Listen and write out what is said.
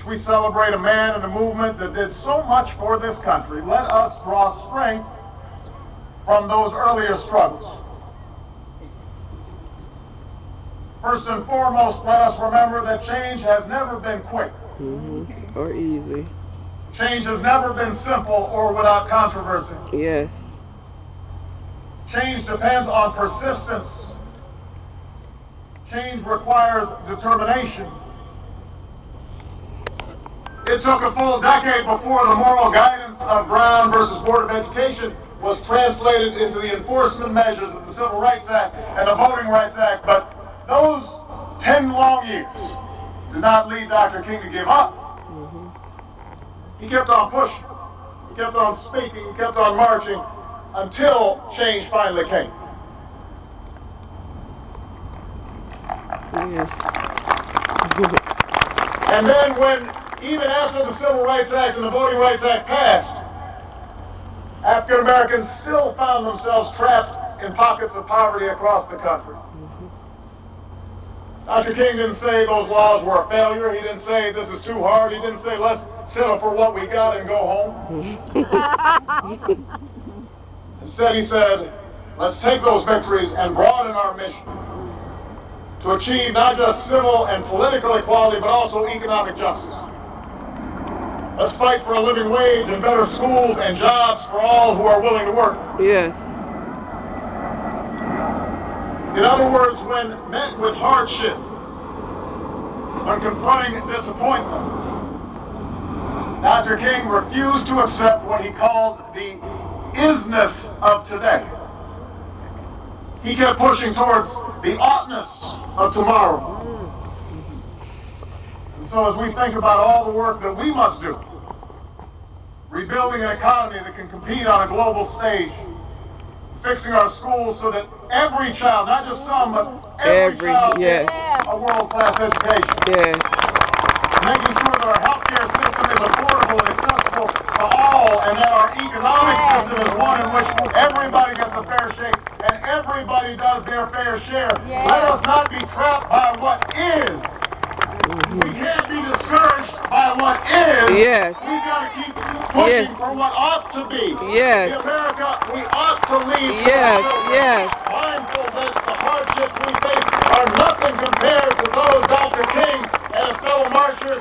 which we celebrate a man and a movement that did so much for this country, let us draw strength from those earlier struggles. First and foremost, let us remember that change has never been quick. Or easy. Change has never been simple or without controversy. Yes. Change depends on persistence. Change requires determination. It took a full decade before the moral guidance of Brown versus Board of Education was translated into the enforcement measures of the Civil Rights Act and the Voting Rights Act, but those 10 long years did not lead Dr. King to give up. He kept on pushing. He kept on speaking. He kept on marching until change finally came. Yes. And then when, even after the Civil Rights Act and the Voting Rights Act passed, African Americans still found themselves trapped in pockets of poverty across the country. Dr. King didn't say those laws were a failure. He didn't say this is too hard. He didn't say let's settle for what we got and go home. Instead, he said, let's take those victories and broaden our mission to achieve not just civil and political equality, but also economic justice. Let's fight for a living wage and better schools and jobs for all who are willing to work. Yes. In other words, when met with hardship, when confronting disappointment, Dr. King refused to accept what he called the isness of today. He kept pushing towards the oughtness of tomorrow. And so as we think about all the work that we must do, rebuilding an economy that can compete on a global stage, fixing our schools so that every child, not just some, but every child yes. gets a world-class education. Yes. Making sure that our healthcare system is affordable and accessible to all, and that our economic system is one in which everybody gets a fair shake and everybody does their fair share. Let us not be trapped by what is. We can't be discouraged by what is. Yes. We've got to keep pushing for what ought to be. Yes. The America we ought to lead. Yes. Yes. Mindful that the hardships we face are nothing compared to those Dr. King and his fellow marchers